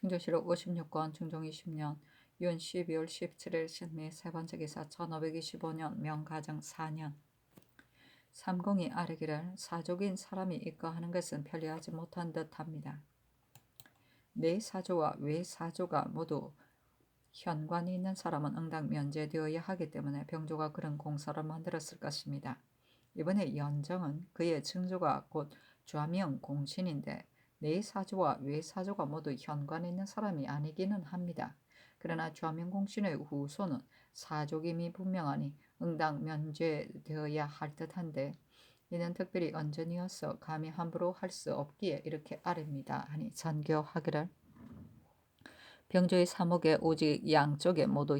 충주시록 56권 중종 20년 윤 12월 17일 신미 세 번째 기사 1525년 명가정 4년 삼공이 아뢰기를 사족인 사람이 입거하는 것은 편리하지 못한 듯합니다. 내 사조와 외 사조가 모두 현관이 있는 사람은 응당 면제되어야 하기 때문에 병조가 그런 공사를 만들었을 것입니다. 이번에 연정은 그의 증조가 곧 좌명 공신인데 내 사조와 외 사조가 모두 현관에 있는 사람이 아니기는 합니다. 그러나 좌명 공신의 후손은 사족임이 분명하니 응당 면제되어야 할 듯한데 이는 특별히 언전이어서 감히 함부로 할 수 없기에 이렇게 아뢰입니다 하니 전교하기를 병조의 사목에 오직 양쪽에 모두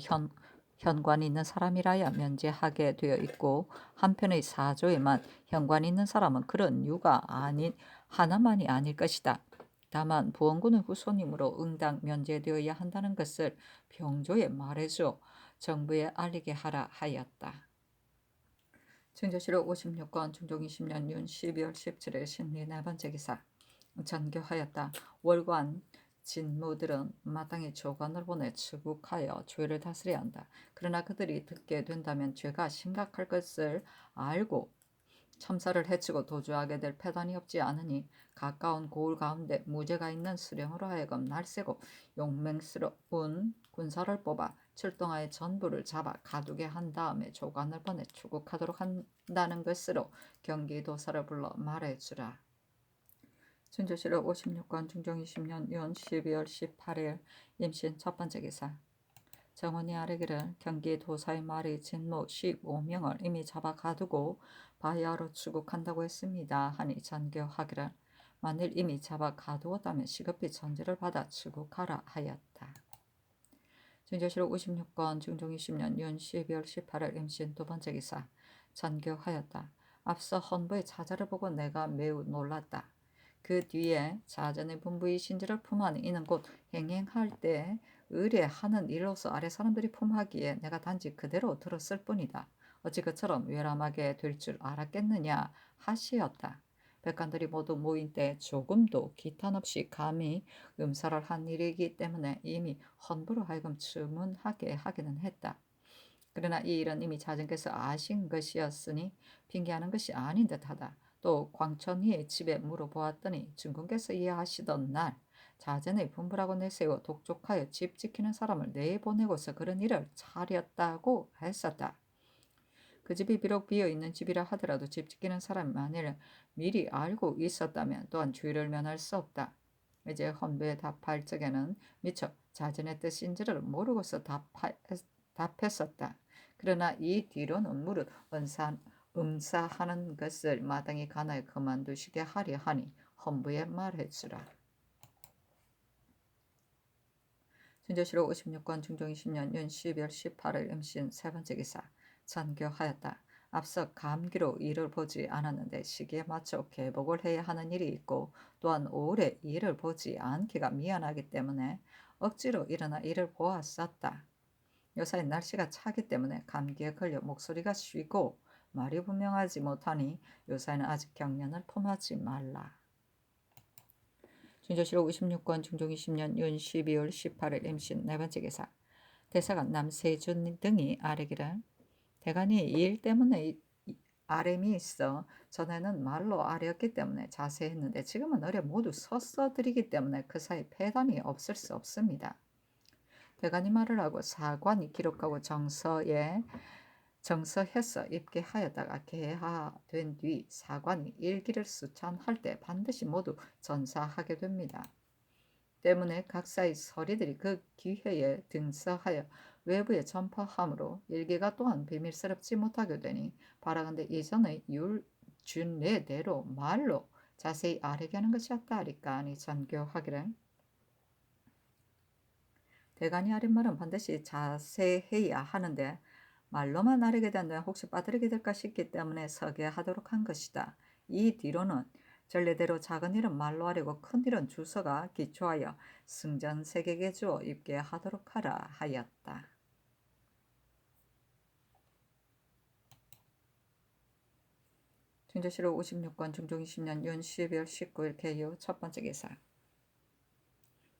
현관이 있는 사람이라야 면제하게 되어 있고 한편의 사조에만 현관이 있는 사람은 그런 유가 아닌 하나만이 아닐 것이다. 다만 부원군의 후손이므로 응당 면제되어야 한다는 것을 병조에 말해줘 정부에 알리게 하라 하였다. 증조실록 56권 중종 20년 윤 12월 17일 신리 네 번째 기사 전교하였다. 월관 진무들은 마땅히 조관을 보내 추국하여 죄를 다스려야 한다. 그러나 그들이 듣게 된다면 죄가 심각할 것을 알고 참사를 해치고 도주하게 될 패단이 없지 않으니 가까운 고을 가운데 무죄가 있는 수령으로 하여금 날쌔고 용맹스러운 군사를 뽑아 출동하여 전부를 잡아 가두게 한 다음에 조관을 보내 추국하도록 한다는 것으로 경기도사를 불러 말해주라. 충주시록 56권 중종 20년 윤 12월 18일 임신 첫 번째 기사 정원이 아뢰기를 경기도사의 말이 진무 15명을 이미 잡아 가두고 바야흐로 추국한다고 했습니다 하니 전교하기를 만일 이미 잡아 가두었다면 시급히 전지를 받아 추국하라 하였다. 증조실록 56권 중종 20년 윤 12월 18일 임신 두 번째 기사 전교하였다. 앞서 헌부의 자자를 보고 내가 매우 놀랐다. 그 뒤에 자전의 분부의 신지를 품하니 이는 곧 행행할 때 의뢰하는 일로서 아래 사람들이 품하기에 내가 단지 그대로 들었을 뿐이다. 어찌 그처럼 외람하게 될 줄 알았겠느냐 하시었다. 백관들이 모두 모인 때 조금도 기탄 없이 감히 음사를 한 일이기 때문에 이미 헌부로 하여금 주문하게 하기는 했다. 그러나 이 일은 이미 자전께서 아신 것이었으니 핑계하는 것이 아닌 듯하다. 또 광천희의 집에 물어보았더니 중군께서 이해하시던 날 자전의 분부라고 내세워 독촉하여 집 지키는 사람을 내보내고서 그런 일을 차렸다고 했었다. 그 집이 비록 비어있는 집이라 하더라도 집 지키는 사람이 만일 미리 알고 있었다면 또한 주의를 면할 수 없다. 이제 헌부에 답할 적에는 미처 자전의 뜻인지를 모르고서 답했었다. 그러나 이 뒤로는 무릇 음사하는 것을 마땅히 가나에 그만두시게 하려 하니 헌부에 말해주라. 진조실록 56권 중종 20년 윤 12월 18일 임신 세 번째 기사 전교하였다. 앞서 감기로 일을 보지 않았는데 시기에 맞춰 개복을 해야 하는 일이 있고 또한 오래 일을 보지 않기가 미안하기 때문에 억지로 일어나 일을 보았었다. 요새 날씨가 차기 때문에 감기에 걸려 목소리가 쉬고 말이 분명하지 못하니 요새는 아직 경련을 품하지 말라. 준조실록 56권 중종 20년 윤 12월 18일 임신 네 번째 기사 대사관 남세준 등이 아뢰기를 대간이 이 일 때문에 아뢰미 있어 전에는 말로 아뢰었기 때문에 자세했는데 지금은 의뢰 모두 서서드리기 때문에 그 사이 폐단이 없을 수 없습니다. 대간이 말을 하고 사관이 기록하고 정서해서 입게 하였다가 개하된 뒤 사관이 일기를 수찬할 때 반드시 모두 전사하게 됩니다. 때문에 각사의 서리들이 그 기회에 등서하여 외부에 전파함으로 일기가 또한 비밀스럽지 못하게 되니 바라건대 이전의 율준례대로 말로 자세히 아뢰게 하는 것이었다 하리까 하니 전교하기를 대간이 아린 말은 반드시 자세해야 하는데 말로만 아뢰게 된다면 혹시 빠뜨리게 될까 싶기 때문에 서게 하도록 한 것이다. 이 뒤로는 전례대로 작은 일은 말로 하려고 큰 일은 주서가 기초하여 승전세계에 주어 입게 하도록 하라 하였다. 충주시록 56권 중종 20년 윤 12월 19일 개요 첫 번째 기사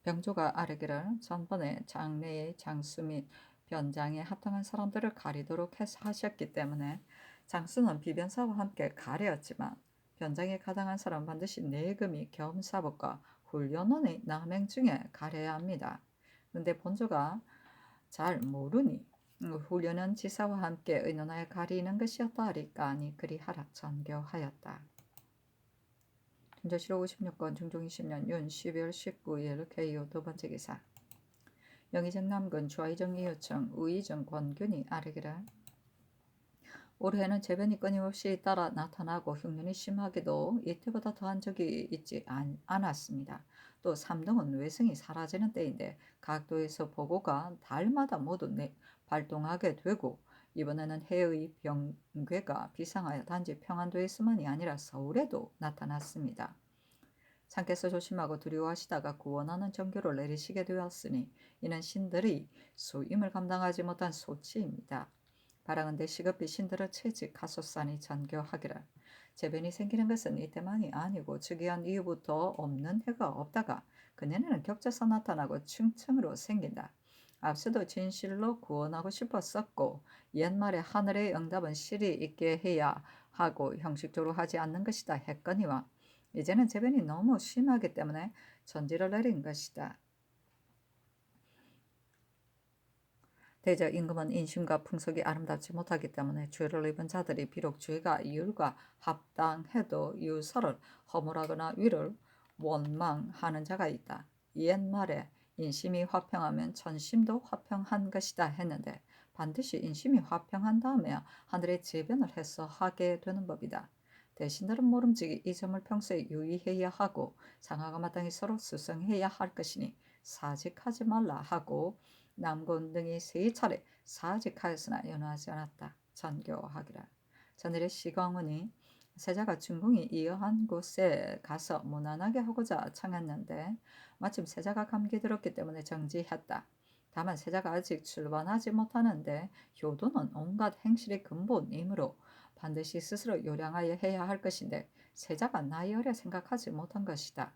병조가 아뢰기를 전번에 장래의 장수 및 변장에 합당한 사람들을 가리도록 하셨기 때문에 장수는 비변사와 함께 가려였지만 변장에 가당한 사람은 반드시 내금이 겸사복과 훈련원의 남행 중에 가려야 합니다. 그런데 본조가 잘 모르니 훈련원 지사와 함께 의논하여 가리는 것이었다 하리까 아니 그리하라 전교하였다. 준조실록 56권 중종 20년 윤 12월 19일 개요 두 번째 기사. 영의정 남군 좌의정 이유청 우의정 권균이 아뢰기를 올해는 재변이 끊임없이 따라 나타나고 흉년이 심하게도 이때보다 더한 적이 있지 않았습니다. 또 삼동은 외승이 사라지는 때인데 각도에서 보고가 달마다 모두 발동하게 되고 이번에는 해의 병괴가 비상하여 단지 평안도에서만이 아니라 서울에도 나타났습니다. 상께서 조심하고 두려워하시다가 구원하는 정교를 내리시게 되었으니 이는 신들의 소임을 감당하지 못한 소치입니다. 바라건대 시급히 신들을 채직하소사니 전교하기를 재변이 생기는 것은 이때만이 아니고 즉위한 이후부터 없는 해가 없다가 그년에는 격자서 나타나고 층층으로 생긴다. 앞서도 진실로 구원하고 싶었었고 옛말에 하늘의 응답은 실이 있게 해야 하고 형식적으로 하지 않는 것이다 했거니와 이제는 재변이 너무 심하기 때문에 전지를 내린 것이다. 대저 임금은 인심과 풍속이 아름답지 못하기 때문에 죄를 입은 자들이 비록 죄가 이율과 합당해도 유서를 허물하거나 위를 원망하는 자가 있다. 옛말에 인심이 화평하면 천심도 화평한 것이다 했는데 반드시 인심이 화평한 다음에 하늘의 재변을 해서 하게 되는 법이다. 대신들은 모름지기 이 점을 평소에 유의해야 하고 상하가 마땅히 서로 수성해야 할 것이니 사직하지 말라 하고 남군 등이 세 차례 사직하였으나 연호하지 않았다. 전교하기라. 전일의 시광훈이 세자가 중궁이 이어한 곳에 가서 무난하게 하고자 청했는데 마침 세자가 감기 들었기 때문에 정지했다. 다만 세자가 아직 출반하지 못하는데 효도는 온갖 행실의 근본이므로 반드시 스스로 요량하여 해야 할 것인데 세자가 나이 어려 생각하지 못한 것이다.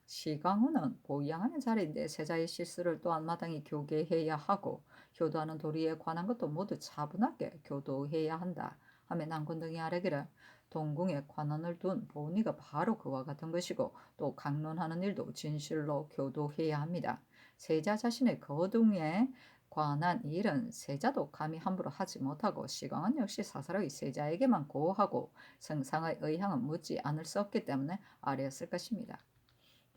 시강훈은 보양하는 자리인데 세자의 실수를 또한 마땅히 교계해야 하고 효도하는 도리에 관한 것도 모두 차분하게 교도해야 한다 하며 남군 등이 아뢰기를 동궁에 관원을 둔 보니가 바로 그와 같은 것이고 또 강론하는 일도 진실로 교도해야 합니다. 세자 자신의 거둥에 관한 일은 세자도 감히 함부로 하지 못하고 시강은 역시 사사로이 세자에게만 고하고 성상의 의향은 묻지 않을 수 없기 때문에 아뢰었을 것입니다.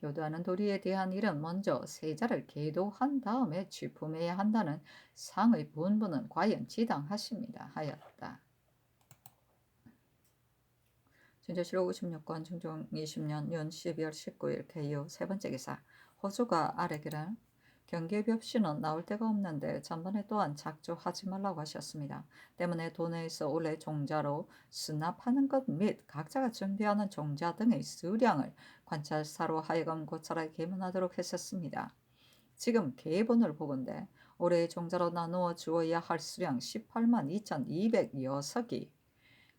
교도하는 도리에 대한 일은 먼저 세자를 계도한 다음에 취품해야 한다는 상의 본분은 과연 지당하십니다 하였다. 준조실록 56권 중종 20년 윤 12월 19일 개요 세 번째 기사. 호조가 아뢰기를 경계비없이는 나올 데가 없는데 전번에 또한 작조하지 말라고 하셨습니다. 때문에 도내에서 올해 종자로 수납하는 것 및 각자가 준비하는 종자 등의 수량을 관찰사로 하여금 고찰하게 계문하도록 했었습니다. 지금 계본을 보건대 올해의 종자로 나누어 주어야 할 수량 18만 2,200여석이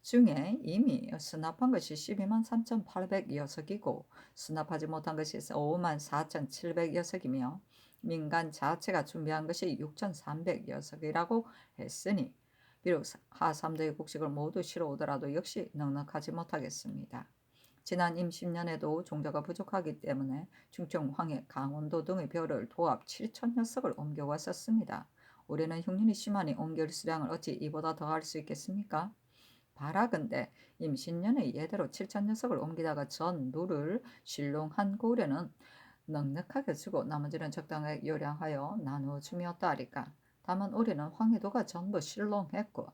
중에 이미 수납한 것이 12만 3,800여석이고 수납하지 못한 것이 5만 4,700여석이며 민간 자체가 준비한 것이 6,300여석이라고 했으니 비록 하삼도의 곡식을 모두 실어오더라도 역시 넉넉하지 못하겠습니다. 지난 임신년에도 종자가 부족하기 때문에 충청, 황해, 강원도 등의 벼를 도합 7,000녀석을 옮겨왔었습니다. 올해는 흉년이 심하니 옮길 수량을 어찌 이보다 더할 수 있겠습니까? 바라건대 임신년의 예대로 7,000녀석을 옮기다가 전부를 실롱한 고을에는 넉넉하게 주고 나머지는 적당하게 요량하여 나누어 주미었다 하리까. 다만 올해는 황해도가 전부 실롱했고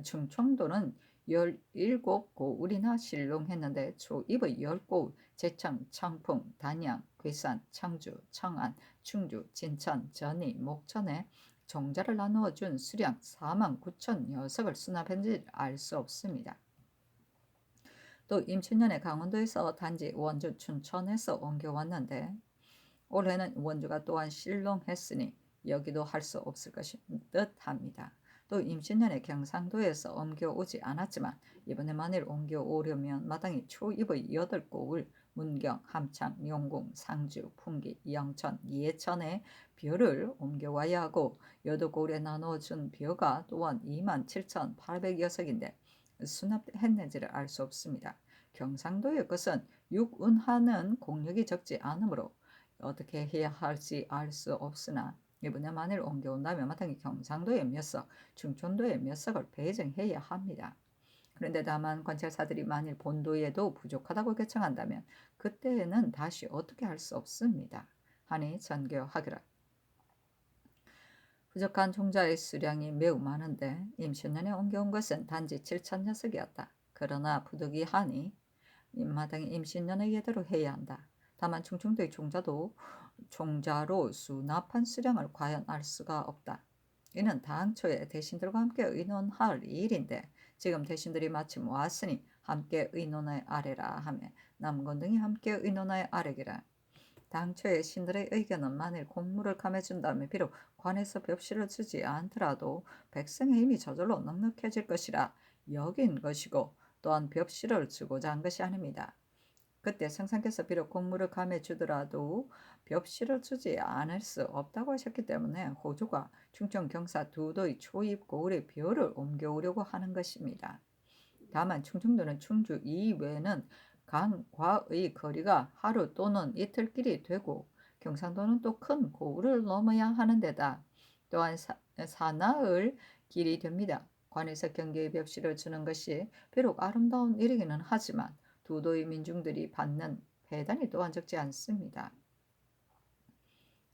충청도는 17고을이나 실롱했는데 초입의 10고을 제천, 청풍, 단양, 괴산, 청주, 청안, 충주, 진천, 전이, 목천에 종자를 나누어 준 수량 4만 9천 녀석을 수납했는지 알 수 없습니다. 또 임춘년에 강원도에서 단지 원주, 춘천에서 옮겨왔는데 올해는 원주가 또한 실롱했으니 여기도 할 수 없을 것인 듯합니다. 또 임신년에 경상도에서 옮겨오지 않았지만 이번에 만일 옮겨오려면 마땅히 초입의 8고을 문경, 함창, 용궁, 상주, 풍기, 영천, 예천에 벼를 옮겨와야 하고 여도고을에 나눠준 벼가 또한 27,800여석인데 수납했는지를 알 수 없습니다. 경상도의 것은 육운하는 공력이 적지 않으므로 어떻게 해야 할지 알 수 없으나 이번에 만일 옮겨온다면 마땅히 경상도의 몇 석, 충청도의 몇 석을 배정해야 합니다. 그런데 다만 관찰사들이 만일 본도에도 부족하다고 결정한다면 그때는 다시 어떻게 할 수 없습니다. 하니 전교하기를. 부족한 종자의 수량이 매우 많은데 임신년에 옮겨온 것은 단지 7,000녀석이었다. 그러나 부득이하니 마땅히 임신년에 예대로 해야 한다. 다만 충청도의 종자로 수납한 수량을 과연 알 수가 없다. 이는 당초에 대신들과 함께 의논할 일인데 지금 대신들이 마침 왔으니 함께 의논의 아래라 하며 남건 등이 함께 의논의 아래기라. 당초에 신들의 의견은 만일 공물을 감해준다면 비록 관에서 벽시를 주지 않더라도 백성의 힘이 저절로 넉넉해질 것이라 여긴 것이고 또한 벽시를 주고자 한 것이 아닙니다. 그때 성상께서 비록 공물을 감해주더라도 벽시를 주지 않을 수 없다고 하셨기 때문에 호조가 충청 경사 두 도의 초입 고을의 벼를 옮겨오려고 하는 것입니다. 다만 충청도는 충주 이외에는 강과의 거리가 하루 또는 이틀길이 되고 경상도는 또 큰 고을을 넘어야 하는 데다 또한 사나흘 길이 됩니다. 관에서 경계의 벽시를 주는 것이 비록 아름다운 일이기는 하지만 두 도의 민중들이 받는 배단이 또한 적지 않습니다.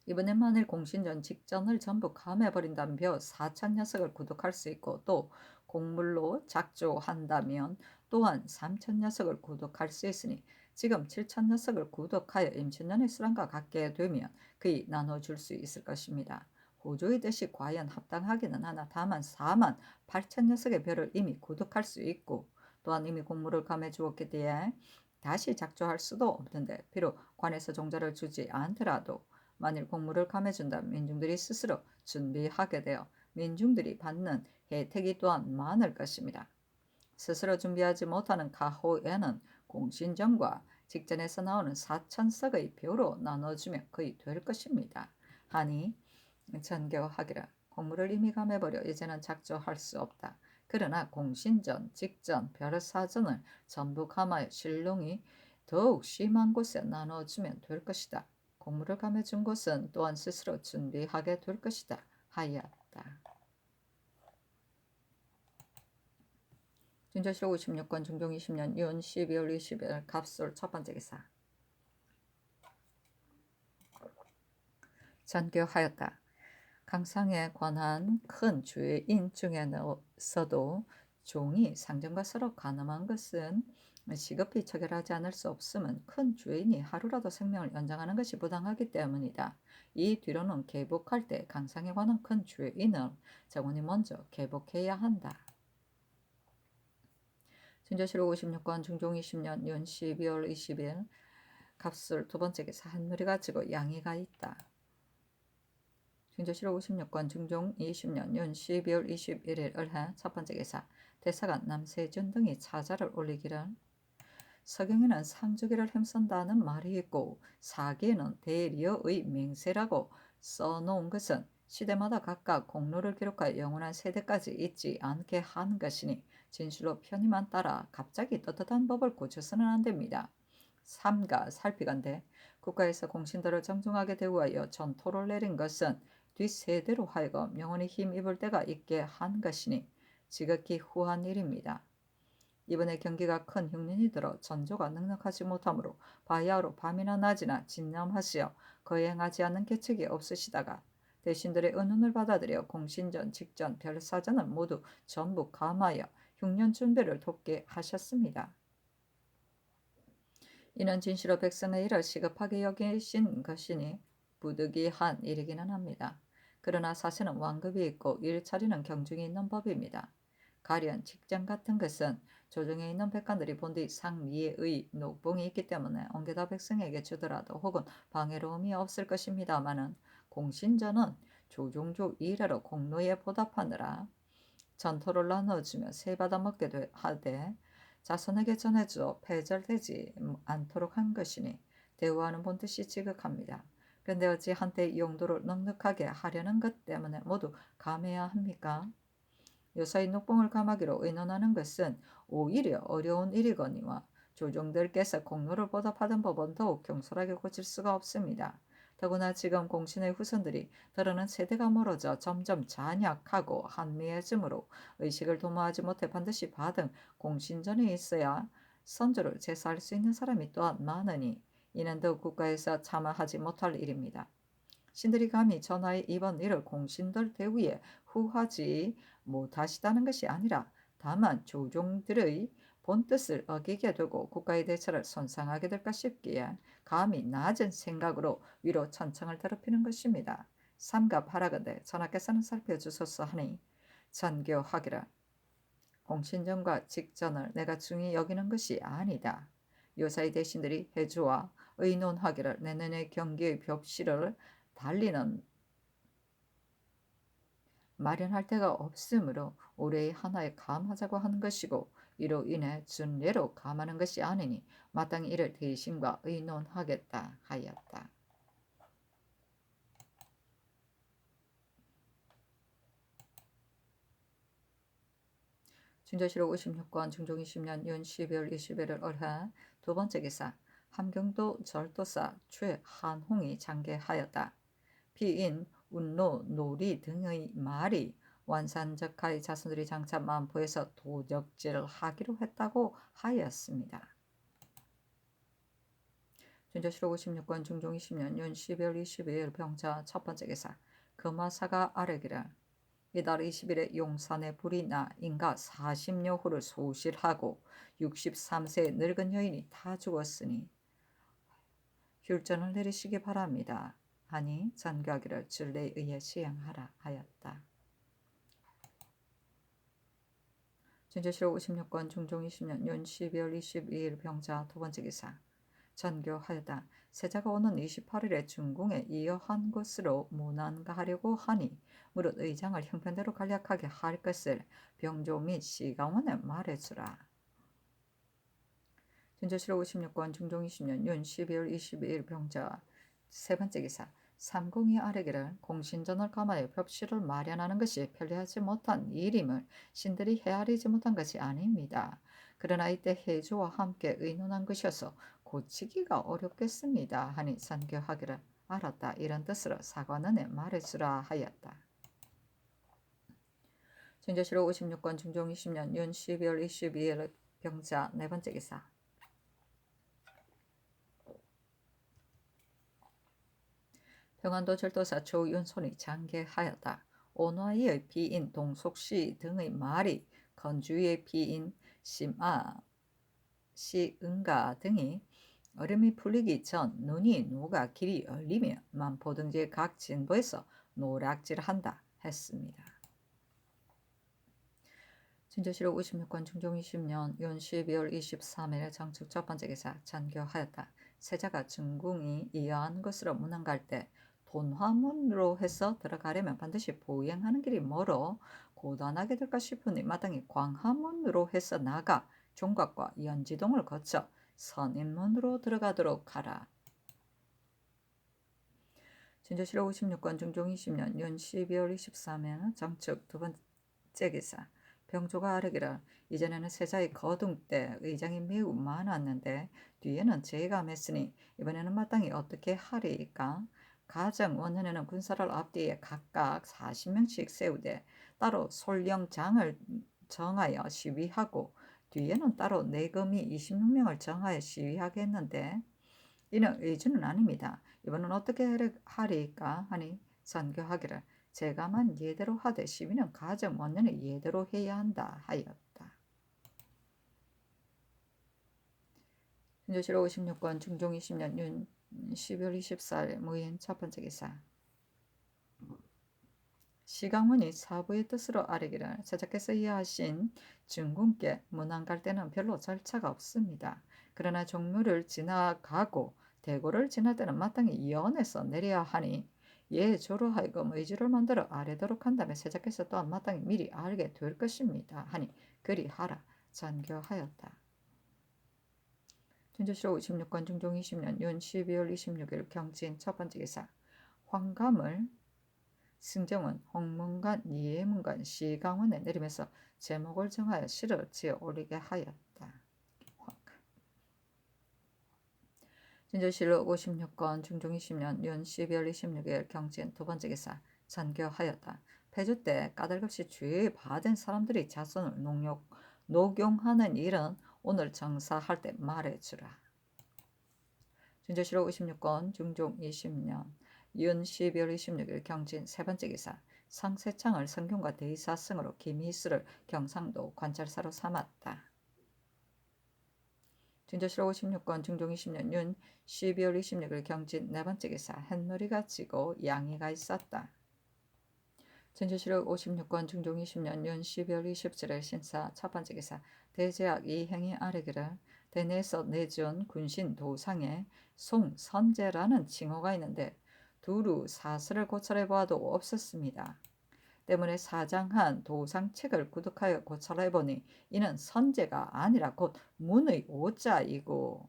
이번에 만일 공신전 직전을 전부 감해버린다면 벼 4,000녀석을 구독할 수 있고 또 공물로 작조한다면 또한 3,000녀석을 구독할 수 있으니 지금 7,000녀석을 구독하여 임신년의 수량과 같게 되면 그이 나눠줄 수 있을 것입니다. 호조의 뜻이 과연 합당하기는 하나 다만 48,000녀석의 벼를 이미 구독할 수 있고 또한 이미 공물을 감해 주었기 때문에 다시 작조할 수도 없는데 비록 관에서 종자를 주지 않더라도 만일 공물을 감해준다면 민중들이 스스로 준비하게 되어 민중들이 받는 혜택이 또한 많을 것입니다. 스스로 준비하지 못하는 가호에는 공신전과 직전에서 나오는 4,000석의 벼로 나눠주면 거의 될 것입니다. 하니 전교하기를 공물을 이미 감해버려 이제는 작조할 수 없다. 그러나 공신전, 직전, 벼사전을 전부 감하여 신롱이 더욱 심한 곳에 나눠주면 될 것이다. 공물을 감해준 곳은 또한 스스로 준비하게 될 것이다 하였다. 준조실 56권 중종 20년 윤 12월 20일 갑술 첫 번째 기사. 전교하였다. 강상에 관한 큰 죄인 중에서도 종이 상정과 서로 가늠한 것은 시급히 처결하지 않을 수 없음은 큰 죄인이 하루라도 생명을 연장하는 것이 부당하기 때문이다. 이 뒤로는 개복할 때 강상에 관한 큰 죄인을 정원이 먼저 개복해야 한다. 준조실 56권 중종 20년 윤 12월 20일 갑술 두 번째 기사. 한 무리가 지고 양이가 있다. 준조실 56권 중종 20년 윤 12월 21일 을해 첫 번째 기사. 대사관 남세준 등이 차자를 올리기를 서경에는 상주기를 힘쓴다는 말이 있고 사기에는 대리어의 맹세라고 써놓은 것은 시대마다 각각 공로를 기록하여 영원한 세대까지 잊지 않게 하는 것이니 진실로 편의만 따라 갑자기 떳떳한 법을 고쳐서는 안 됩니다. 삼가 살피건대 국가에서 공신들을 정중하게 대우하여 전토를 내린 것은 뒷세대로 하여금 영원히 힘입을 때가 있게 한 것이니 지극히 후한 일입니다. 이번에 경기가 큰 흉년이 들어 전조가 넉넉하지 못하므로 바야흐로 밤이나 낮이나 진념하시어 거행하지 않는 계책이 없으시다가 대신들의 은훈을 받아들여 공신전, 직전, 별사전을 모두 전부 감하여 흉년 준비를 돕게 하셨습니다. 이는 진실로 백성의 일을 시급하게 여기신 것이니 부득이한 일이기는 합니다. 그러나 사실은 완급이 있고 일처리는 경중이 있는 법입니다. 가련, 직장 같은 것은 조정에 있는 백관들이 본디 상미의 녹봉이 있기 때문에 옮겨다 백성에게 주더라도 혹은 방해로움이 없을 것입니다마는 공신전은 조종조 이래로 공로에 보답하느라 전토를 나눠주며 세 받아먹게 하되 자손에게 전해줘 패절되지 않도록 한 것이니 대우하는 본뜻이 지극합니다. 그런데 어찌 한때 용도를 넉넉하게 하려는 것 때문에 모두 감해야 합니까? 요사이 녹봉을 감하기로 의논하는 것은 오히려 어려운 일이거니와 조종들께서 공로를 보답하던 법은 더욱 경솔하게 고칠 수가 없습니다. 더구나 지금 공신의 후손들이 더러는 세대가 멀어져 점점 잔약하고 한미해지므로 의식을 도모하지 못해 반드시 받은 공신전에 있어야 선조를 제사할 수 있는 사람이 또한 많으니 이는 더욱 국가에서 참아하지 못할 일입니다. 신들이 감히 전하의 이번 일을 공신들 대우에 후하지 못하시다는 것이 아니라 다만 조종들의 본뜻을 어기게 되고 국가의 대처를 손상하게 될까 싶기에 감히 낮은 생각으로 위로 천청을 더럽히는 것입니다. 삼가 바라건대 전하께서는 살펴주소서 하니 전교하기를 공신전과 직전을 내가 중히 여기는 것이 아니다. 요사의 대신들이 해주와 의논하기를 내년의 경기의 벽실을 달리는 마련할 데가 없으므로 올해의 하나에 감하자고 하는 것이고 이로 인해 준례로 감하는 것이 아니니 마땅히 이를 대신과 의논하겠다 하였다. 준조실록 56권 중종 20년 윤 12월 20일을 올해 두 번째 기사 함경도 절도사 최한홍이 장계하였다. 피인 운로 노리 등의 말이 완산적하의 자손들이 장차 만포에서 도적질을 하기로 했다고 하였습니다. 준조실록 56권 중종 20년 윤 12월 22일 병자 첫 번째 기사 금화사가 아뢰기를 이달 20일에 용산에 불이 나 인가 40여 호를 소실하고 63세 늙은 여인이 다 죽었으니 휼전을 내리시기 바랍니다. 하니 전교하기를 줄례에 의해 시행하라 하였다. 준조실록 56권 중종 20년 윤 12월 22일 병자 두 번째 기사 전교하였다. 세자가 오는 28일에 중궁에 이어한 것으로 문안가하려고 하니 무릇 의장을 형편대로 간략하게 할 것을 병조 및 시강원에 말해주라. 준조실록 56권 중종 20년 윤 12월 22일 병자 세 번째 기사 삼공이 아뢰기를 공신전을 감하여 벽실을 마련하는 것이 편리하지 못한 일임을 신들이 헤아리지 못한 것이 아닙니다. 그러나 이때 해주와 함께 의논한 것이어서 고치기가 어렵겠습니다. 하니 선교하기를 알았다 이런 뜻으로 사관원에 말해주라 하였다. 준조실록 56권 중종 20년 윤 12월 22일 병자 네 번째 기사 평안도 절도사 조윤손이 장계하였다. 온화이의 피인 동속씨 등의 말이 건주의 피인 심아, 시은가 등이 얼음이 풀리기 전 눈이 녹아 길이 열리며 만포 등지의 각 진보에서 노략질한다 했습니다. 준조실록 56권 중종 20년 윤 12월 23일 장축 첫 번째 기사 전교하였다. 세자가 중궁이 이어한 것으로 문안갈 때 돈화문으로 해서 들어가려면 반드시 보행하는 길이 멀어 고단하게 될까 싶으니 마땅히 광화문으로 해서 나가 종각과 연지동을 거쳐 선인문으로 들어가도록 하라. 준조실록 56권 중종 20년 윤 12월 23일 장축 두 번째 기사 병조가 아뢰기를 이전에는 세자의 거둥 때 의장이 매우 많았는데 뒤에는 제감했으니 이번에는 마땅히 어떻게 하리이까? 가정 원년에는 군사를 앞뒤에 각각 40명씩 세우되 따로 솔령장을 정하여 시위하고 뒤에는 따로 내금이 26명을 정하여 시위하게 했는데 이는 의주는 아닙니다. 이번은 어떻게 하리이까? 하니 선교하기를 제가만 예대로 하되 시위는 가정 원년에 예대로 해야 한다 하였다. 준조실록 56권 중종 20년 윤 12월 24일 무인 첫 번째 기사 시강문이 사부의 뜻으로 아뢰기를 세자께서 이해하신 중궁께 문안갈 때는 별로 절차가 없습니다. 그러나 종묘를 지나가고 대고를 지날 때는 마땅히 연에서 내려야 하니 예조로 하여금 의지를 만들어 아뢰도록 한다면 세자께서 또한 마땅히 미리 알게 될 것입니다. 하니 그리하라 전교하였다. 진주시로 56건 중종 20년 윤 12월 26일 경진 첫 번째 기사 황감을 승정은 홍문관, 이해문관, 시강원에 내리면서 제목을 정하여 시를 지어 올리게 하였다. 진주실록 56건 중종 20년 윤 12월 26일 경진 두 번째 기사 전교하였다. 폐주 때 까닭없이 주의받은 사람들이 자손을 녹용하는 일은 오늘 정사할 때 말해주라. 진주실록 56건 중종 20년 윤 12월 26일 경진 세 번째 기사 상세창을 성균과 대의사승으로 김희수를 경상도 관찰사로 삼았다. 진주실록 56건 중종 20년 윤 12월 26일 경진 네 번째 기사 햇놀이가 지고 양이가 있었다. 진주실록 56건 중종 20년 윤 12월 27일 신사 첫 번째 기사 대제학 이행이 아래기를 대내에서 내준 군신 도상에 송선제라는 칭호가 있는데 두루 사설을 고찰해 보아도 없었습니다. 때문에 사장한 도상책을 구독하여 고찰해 보니 이는 선제가 아니라 곧 문의 오자이고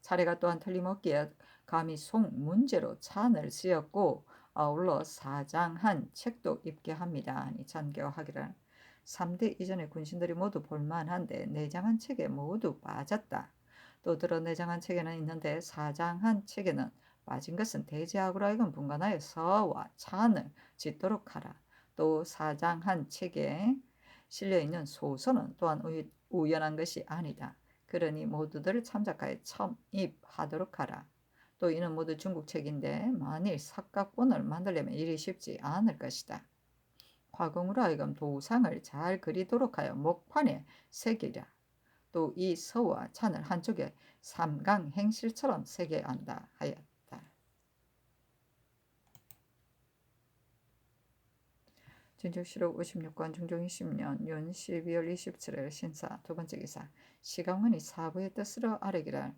차례가 또한 틀림없기에 감히 송문제로 찬을 지었고 아울러 사장한 책도 입게 합니다. 아니 전교하기를 3대 이전의 군신들이 모두 볼만한데 내장한 책에 모두 빠졌다. 또 들어 내장한 책에는 있는데 사장한 책에는 빠진 것은 대제학으로 하여금 분간하여 서와 찬을 짓도록 하라. 또 사장한 책에 실려있는 소설은 또한 우연한 것이 아니다. 그러니 모두들 참작하여 첨입하도록 하라. 또 이는 모두 중국 책인데 만일 사각본을 만들려면 일이 쉽지 않을 것이다. 화공으로 하여금 도상을 잘 그리도록 하여 목판에 새기라. 또 이 서와 찬을 한쪽에 삼강 행실처럼 새겨야 한다 하였다. 진주실록 56건 중종 20년 윤 12월 27일 신사 두 번째 기사 시강원이 사부의 뜻으로 아뢰기를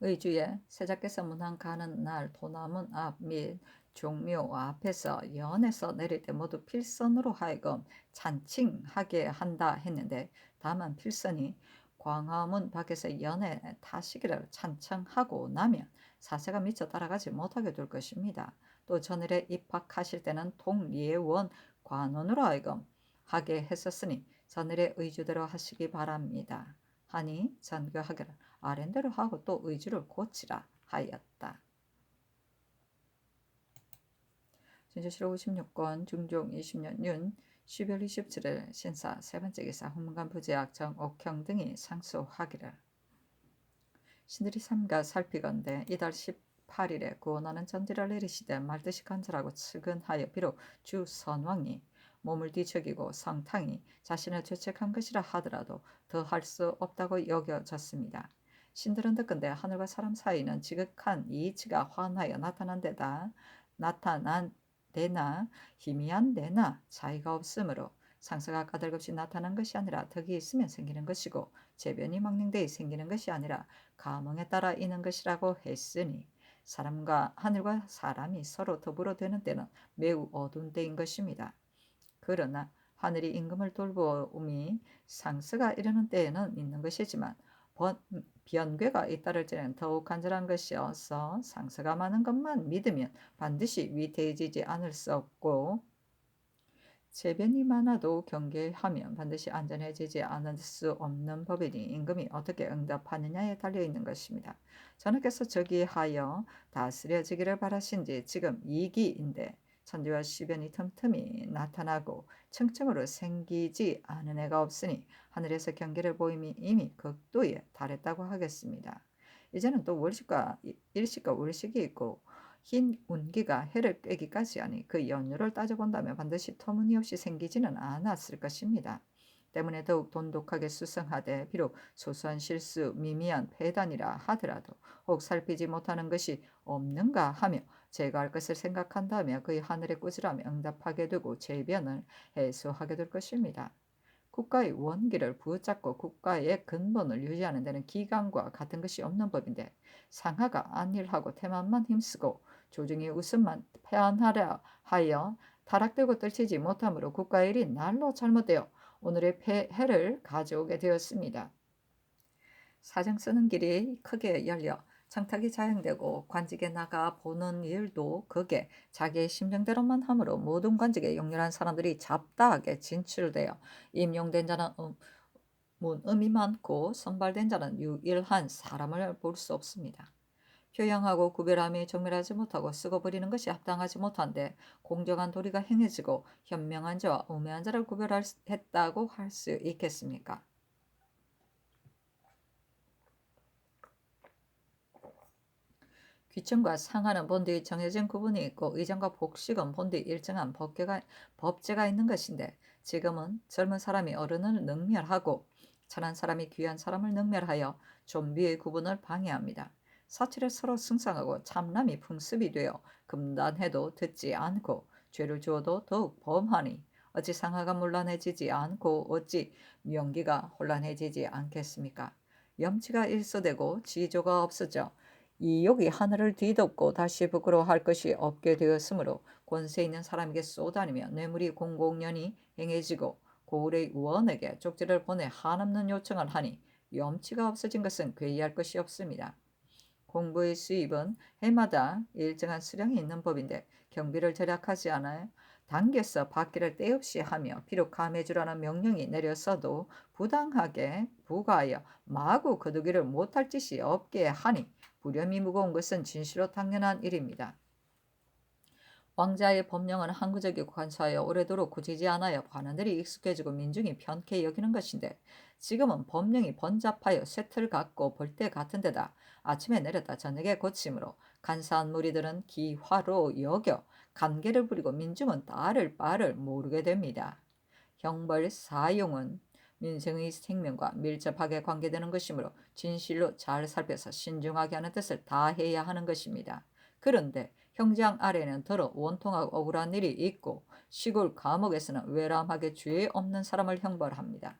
의주에 세자께서 문안 가는 날 도나문 앞 및 종묘 앞에서 연에서 내릴 때 모두 필선으로 하여금 찬칭하게 한다 했는데 다만 필선이 광화문 밖에서 연에 타시기를 찬청하고 나면 사세가 미처 따라가지 못하게 될 것입니다. 또 전일에 입학하실 때는 통리원 관원으로 하여금 하게 했었으니 전일의 의주대로 하시기 바랍니다. 하니 전교하기를 아랜대로 하고 또 의주를 고치라 하였다. 진주실록 56건 중종 20년 윤 12월 27일 신사 세 번째 기사 홍문관 부제학 정옥형 등이 상소하기를 신들이 삼가 살피건대 이달 18일에 구원하는 전지를 내리시되 말듯이 간절하고 측은하여 비록 주 선왕이 몸을 뒤척이고 성탕이 자신을 죄책한 것이라 하더라도 더 할 수 없다고 여겨졌습니다. 신들은 듣건대 하늘과 사람 사이는 지극한 이치가 환하여 나타난 데나 희미한 데나 차이가 없으므로 상서가 까닭없이 나타난 것이 아니라 덕이 있으면 생기는 것이고 재변이 망령되이 생기는 것이 아니라 감흥에 따라 있는 것이라고 했으니 사람과 하늘과 사람이 서로 더불어 되는 때는 매우 어두운 때인 것입니다. 그러나 하늘이 임금을 돌보음이 상서가 이르는 때에는 있는 것이지만 변괴가 잇따를 때는 더욱 간절한 것이어서 상서가 많은 것만 믿으면 반드시 위태해지지 않을 수 없고 재변이 많아도 경계하면 반드시 안전해지지 않을 수 없는 법이니 임금이 어떻게 응답하느냐에 달려있는 것입니다. 전하께서 저기하여 다스려지기를 바라신지 지금 이기인데 천지와 시변이 틈틈이 나타나고 층층으로 생기지 않은 애가 없으니 하늘에서 경계를 보임이 이미 극도에 달했다고 하겠습니다. 이제는 또 월식과 일식과 월식이 있고 흰 운기가 해를 꿰기까지 하니 그 연유를 따져본다면 반드시 터무니없이 생기지는 않았을 것입니다. 때문에 더욱 돈독하게 수성하되 비록 소소한 실수 미미한 폐단이라 하더라도 혹 살피지 못하는 것이 없는가 하며 제거할 것을 생각한다며 그의 하늘에 꾸지람에 응답하게 되고 재변을 해소하게 될 것입니다. 국가의 원기를 붙잡고 국가의 근본을 유지하는 데는 기강과 같은 것이 없는 법인데 상하가 안일하고 태만만 힘쓰고 조정이 웃음만 편하려 하여 타락되고 떨치지 못함으로 국가의 일이 날로 잘못되어 오늘의 폐해를 가져오게 되었습니다. 사정 쓰는 길이 크게 열려 청탁이 자행되고 관직에 나가 보는 일도 그게 자기의 심정대로만 하므로 모든 관직에 용렬한 사람들이 잡다하게 진출되어 임용된 자는 문음이 많고 선발된 자는 유일한 사람을 볼 수 없습니다. 교양하고 구별함이 정밀하지 못하고 쓰고 버리는 것이 합당하지 못한데 공정한 도리가 행해지고 현명한 자와 우매한 자를 구별했다고 할 수 있겠습니까? 귀천과 상하는 본디의 정해진 구분이 있고 의정과 복식은 본디의 일정한 법제가 있는 것인데 지금은 젊은 사람이 어른을 능멸하고 천한 사람이 귀한 사람을 능멸하여 좀비의 구분을 방해합니다. 사찰에 서로 승상하고 참남이 풍습이 되어 금단해도 듣지 않고 죄를 주어도 더욱 범하니 어찌 상하가 문란해지지 않고 어찌 명기가 혼란해지지 않겠습니까? 염치가 일소되고 지조가 없어져 이욕이 하늘을 뒤덮고 다시 부끄러워할 것이 없게 되었으므로 권세 있는 사람에게 쏘다니며 뇌물이 공공연히 행해지고 고을의 원에게 쪽지를 보내 한없는 요청을 하니 염치가 없어진 것은 괴이할 것이 없습니다. 공부의 수입은 해마다 일정한 수량이 있는 법인데 경비를 절약하지 않아요. 당겨서 받기를 때 없이 하며 비록 감해주라는 명령이 내렸어도 부당하게 부과하여 마구 거두기를 못할 짓이 없게 하니 부렴이 무거운 것은 진실로 당연한 일입니다. 왕자의 법령은 항구적이고 간소하여 오래도록 고치지 않아여 관원들이 익숙해지고 민중이 편케 여기는 것인데 지금은 법령이 번잡하여 쇠틀 같고 벌떼 같은 데다 아침에 내렸다 저녁에 고침으로 간사한 무리들은 기화로 여겨 간계를 부리고 민중은 따를 바를 모르게 됩니다. 형벌 사용은 민생의 생명과 밀접하게 관계되는 것이므로 진실로 잘 살펴서 신중하게 하는 뜻을 다해야 하는 것입니다. 그런데 형장 아래는 더러 원통하고 억울한 일이 있고 시골 감옥에서는 외람하게 죄 없는 사람을 형벌합니다.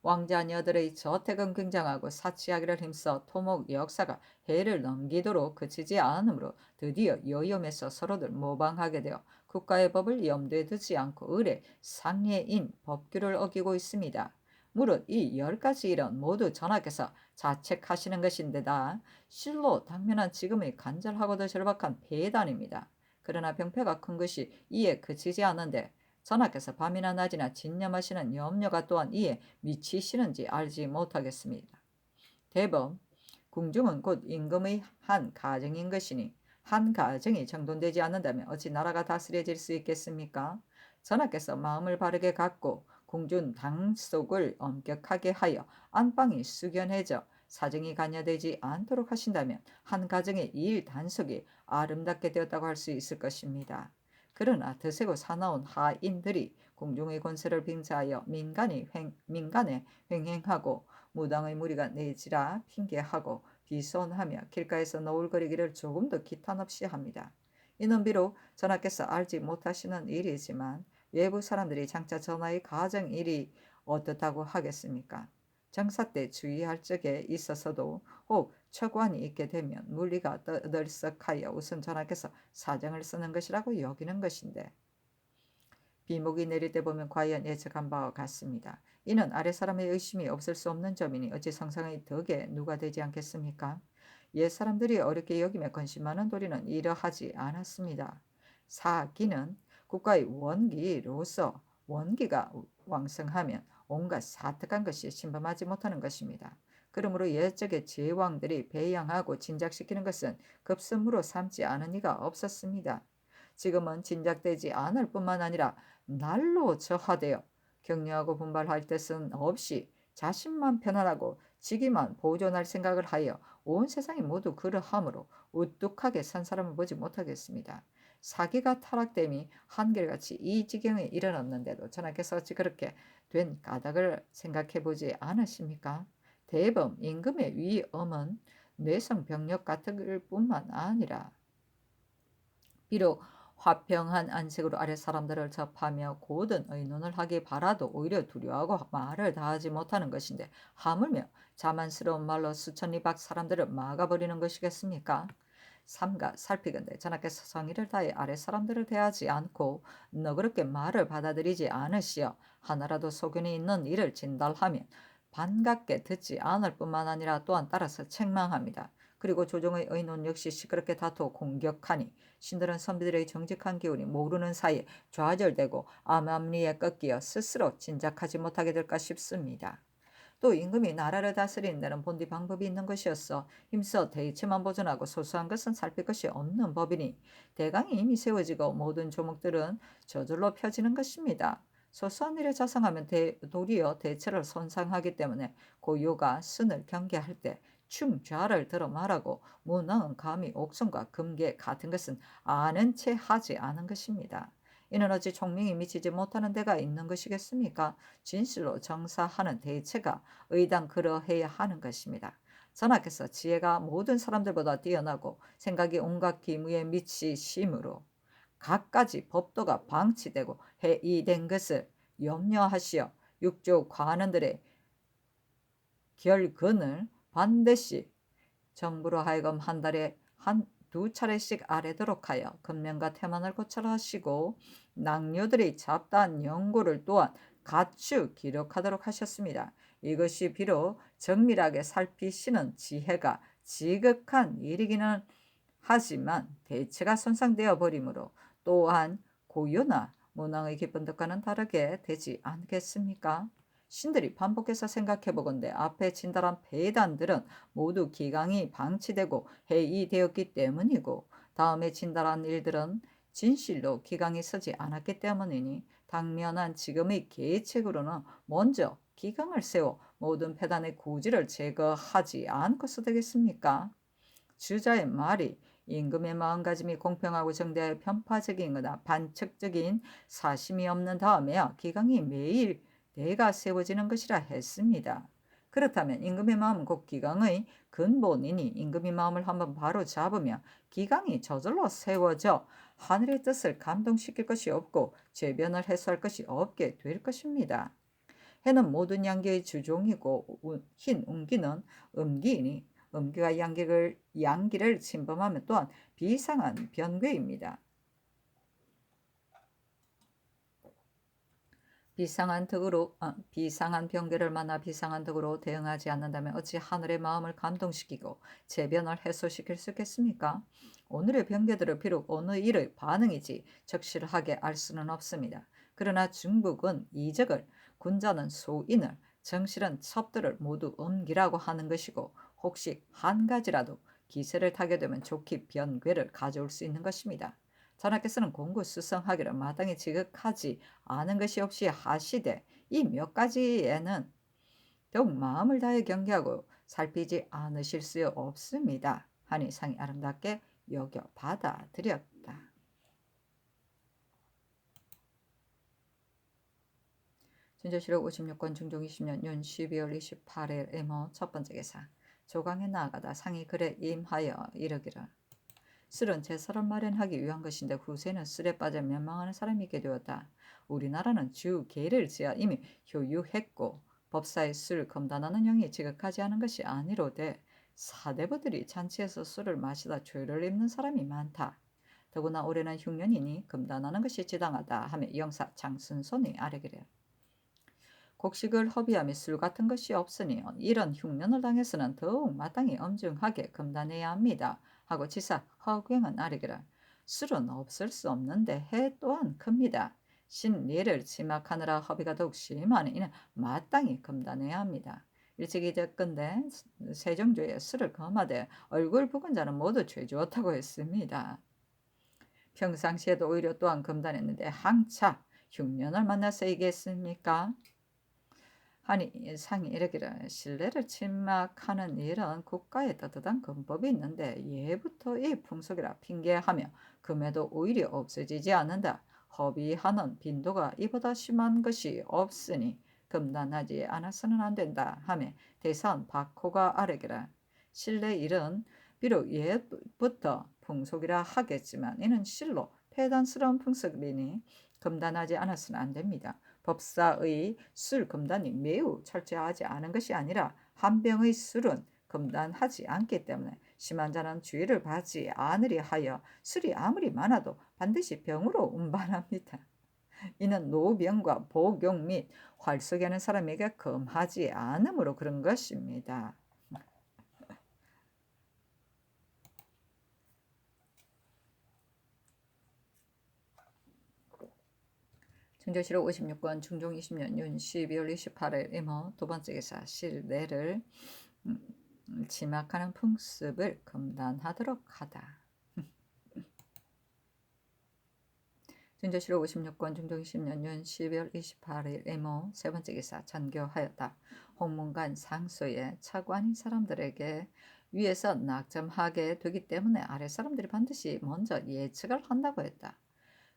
왕자녀들의 저택은 굉장하고 사치하기를 힘써 토목 역사가 해를 넘기도록 그치지 않으므로 드디어 여염에서 서로들 모방하게 되어 국가의 법을 염두에 두지 않고 의례 상례인 법규를 어기고 있습니다. 무릇 이 10가지 일은 모두 전하께서 자책하시는 것인데다 실로 당면한 지금의 간절하고도 절박한 폐단입니다. 그러나 병폐가 큰 것이 이에 그치지 않는데 전하께서 밤이나 낮이나 진념하시는 염려가 또한 이에 미치시는지 알지 못하겠습니다. 대법 궁중은 곧 임금의 한 가정인 것이니 한 가정이 정돈되지 않는다면 어찌 나라가 다스려질 수 있겠습니까? 전하께서 마음을 바르게 갖고 궁중 당속을 엄격하게 하여 안방이 숙연해져 사정이 간여되지 않도록 하신다면 한 가정의 일 단속이 아름답게 되었다고 할 수 있을 것입니다. 그러나 드세고 사나운 하인들이 궁중의 권세를 빙자하여 민간에 횡행하고 무당의 무리가 내지라 핑계하고 비손하며 길가에서 너울거리기를 조금도 기탄 없이 합니다. 이는 비록 전하께서 알지 못하시는 일이지만 외부 사람들이 장차 전하의 가정 일이 어떻다고 하겠습니까? 정사 때 주의할 적에 있어서도 혹 처관이 있게 되면 물리가 떠들썩하여 우선 전하께서 사정을 쓰는 것이라고 여기는 것인데 비목이 내릴 때 보면 과연 예측한 바와 같습니다. 이는 아랫사람의 의심이 없을 수 없는 점이니 어찌 상상의 덕에 누가 되지 않겠습니까? 옛사람들이 어렵게 여기며 건심하는 도리는 이러하지 않았습니다. 사기는 국가의 원기로서 원기가 왕성하면 온갖 사특한 것이 침범하지 못하는 것입니다. 그러므로 옛적의 제왕들이 배양하고 진작시키는 것은 급선무로 삼지 않은 이가 없었습니다. 지금은 진작되지 않을 뿐만 아니라 날로 저하되어 격려하고 분발할 뜻은 없이 자신만 편안하고 지기만 보존할 생각을 하여 온 세상이 모두 그러하므로 우뚝하게 산 사람을 보지 못하겠습니다. 사기가 타락됨이 한결같이 이 지경에 이르렀는데도 전하께서 어찌 그렇게 된 까닭을 생각해 보지 않으십니까? 대범 임금의 위엄은 뇌성병력 같을 뿐만 아니라 비록 화평한 안색으로 아랫 사람들을 접하며 고든 의논을 하기 바라도 오히려 두려워하고 말을 다하지 못하는 것인데 하물며 자만스러운 말로 수천리 밖 사람들을 막아버리는 것이겠습니까? 삼가 살피건대 전하께서 성의를 다해 아랫 사람들을 대하지 않고 너그럽게 말을 받아들이지 않으시어 하나라도 소견이 있는 일을 진달하면 반갑게 듣지 않을 뿐만 아니라 또한 따라서 책망합니다. 그리고 조정의 의논 역시 시끄럽게 다투어 공격하니 신들은 선비들의 정직한 기운이 모르는 사이에 좌절되고 암암리에 꺾여 스스로 진작하지 못하게 될까 싶습니다. 또 임금이 나라를 다스리는 데는 본디 방법이 있는 것이었어 힘써 대의체만 보존하고 소소한 것은 살필 것이 없는 법이니 대강이 이미 세워지고 모든 조목들은 저절로 펴지는 것입니다. 소소한 일에 자성하면 도리어 대체를 손상하기 때문에 고요가 신을 경계할 때 충좌를 들어 말하고 문왕은 감히 옥son과 금계 같은 것은 아는 채 하지 않은 것입니다. 이는 어찌 총명이 미치지 못하는 데가 있는 것이겠습니까? 진실로 정사하는 대체가 의당 그러해야 하는 것입니다. 전하께서 지혜가 모든 사람들보다 뛰어나고 생각이 온갖 기무에 미치심으로 갖가지 법도가 방치되고 해이된 것을 염려하시어 육조 관원들의 결근을 반드시 정부로 하여금 한 달에 두 차례씩 아래도록 하여 근면과 태만을 고찰하시고 낭녀들의 잡다한 연구를 또한 갖추 기록하도록 하셨습니다. 이것이 비록 정밀하게 살피시는 지혜가 지극한 일이기는 하지만 대체가 손상되어 버리므로 또한 고요나 문왕의 기쁜 뜻과는 다르게 되지 않겠습니까? 신들이 반복해서 생각해보건대 앞에 진달한 폐단들은 모두 기강이 방치되고 해이되었기 때문이고 다음에 진달한 일들은 진실로 기강이 서지 않았기 때문이니 당면한 지금의 계책으로는 먼저 기강을 세워 모든 폐단의 고지를 제거하지 않고서 되겠습니까? 주자의 말이 임금의 마음가짐이 공평하고 정대하여 편파적인거나 반척적인 사심이 없는 다음에야 기강이 매일 내가 세워지는 것이라 했습니다. 그렇다면 임금의 마음은 곧 기강의 근본이니 임금의 마음을 한번 바로 잡으면 기강이 저절로 세워져 하늘의 뜻을 감동시킬 것이 없고 죄변을 해소할 것이 없게 될 것입니다. 해는 모든 양기의 주종이고 흰 운기는 음기이니 음기가 양기를 침범하면 또한 비상한 변괴입니다. 비상한 변괴를 만나 비상한 덕으로 대응하지 않는다면 어찌 하늘의 마음을 감동시키고 재변을 해소시킬 수 있겠습니까? 오늘의 변괴들을 비록 어느 일의 반응이지 적실하게 알 수는 없습니다. 그러나 중국은 이적을, 군자는 소인을, 정실은 첩들을 모두 음기라고 하는 것이고 혹시 한 가지라도 기세를 타게 되면 좋게 변괴를 가져올 수 있는 것입니다. 전하께서는 공구수성하기를 마땅히 지극하지 않은 것이 없이 하시되 이 몇 가지에는 더욱 마음을 다해 경계하고 살피지 않으실 수 없습니다. 하니 상이 아름답게 여겨 받아들였다. 진조실록 56권 중종 20년 윤 12월 28일 임호 첫 번째 기사. 조강에 나아가다 상이 그래 임하여 이르기를 술은 제사를 마련하기 위한 것인데 후세는 술에 빠져 멸망하는 사람이 있게 되었다. 우리나라는 주계를 지어 이미 효유했고 법사의 술 검단하는 형이 지극하지 않은 것이 아니로되 사대부들이 잔치에서 술을 마시다 죄를 입는 사람이 많다. 더구나 올해는 흉년이니 금단하는 것이 지당하다 하며 영사 장순손이 아뢰기를 곡식을 허비하며 술 같은 것이 없으니 이런 흉년을 당해서는 더욱 마땅히 엄중하게 금단해야 합니다. 하고 지사 허경은 아뢰기를 술은 없을 수 없는데 해 또한 큽니다. 신례를 지막하느라 허비가 더욱 심하니 이는 마땅히 금단해야 합니다. 일찍이 됐건대 세종조에 술을 검하되 얼굴 붉은 자는 모두 죄주었다고 했습니다. 평상시에도 오히려 또한 금단했는데 항차 흉년을 만나서 이겠습니까? 하니 상이 이르기를 신뢰를 침막하는 일은 국가에 떳떳한 근법이 있는데 예부터 이 풍속이라 핑계하며 금에도 오히려 없어지지 않는다. 허비하는 빈도가 이보다 심한 것이 없으니 금단하지 않아서는 안 된다 하며 대사원 박호가 아뢰기를 신뢰 일은 비록 예부터 풍속이라 하겠지만 이는 실로 폐단스러운 풍속이니 금단하지 않아서는 안 됩니다. 법사의 술 금단이 매우 철저하지 않은 것이 아니라 한 병의 술은 금단하지 않기 때문에 심한 자는 주의를 받지 않으리 하여 술이 아무리 많아도 반드시 병으로 운반합니다. 이는 노병과 복용 및 활쏘기 하는 사람에게 금하지 않으므로 그런 것입니다. 증조실록 56권 중종 20년 윤 12월 28일 임호 두 번째 기사 실내를 지막하는 풍습을 금단하도록 하다. 증조실록 56권 중종 20년 윤 12월 28일 임호 세 번째 기사 전교하였다. 홍문관 상소에 차관인 사람들에게 위에서 낙점하게 되기 때문에 아래 사람들이 반드시 먼저 예측을 한다고 했다.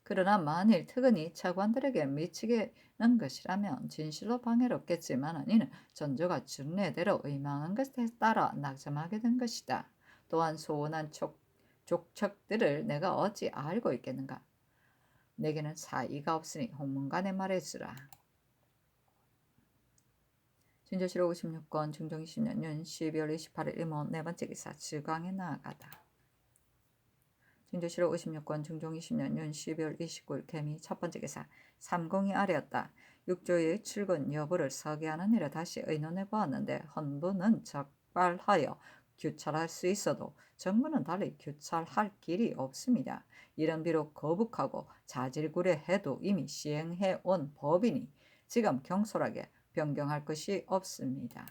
그러나 만일 특은이 차관들에게 미치게는 것이라면 진실로 방해롭겠지만 이는 전조가 준례대로 의망한 것에 따라 낙점하게 된 것이다. 또한 소원한 족척들을 내가 어찌 알고 있겠는가? 내게는 사의가 없으니 홍문관에 말해주라. 진조실록 56권 중종 20년 윤 12월 28일 임호 네 번째 기사 지광에 나아가다. 증조실록 56권 중종 20년 윤 12월 29일 개미 첫 번째 기사 삼공이 아래였다. 육조의 출근 여부를 서기하는 일에 다시 의논해 보았는데 헌부는 적발하여 규찰할 수 있어도 정부는 달리 규찰할 길이 없습니다. 이런 비록 거북하고 자질구레해도 이미 시행해 온 법이니 지금 경솔하게 변경할 것이 없습니다.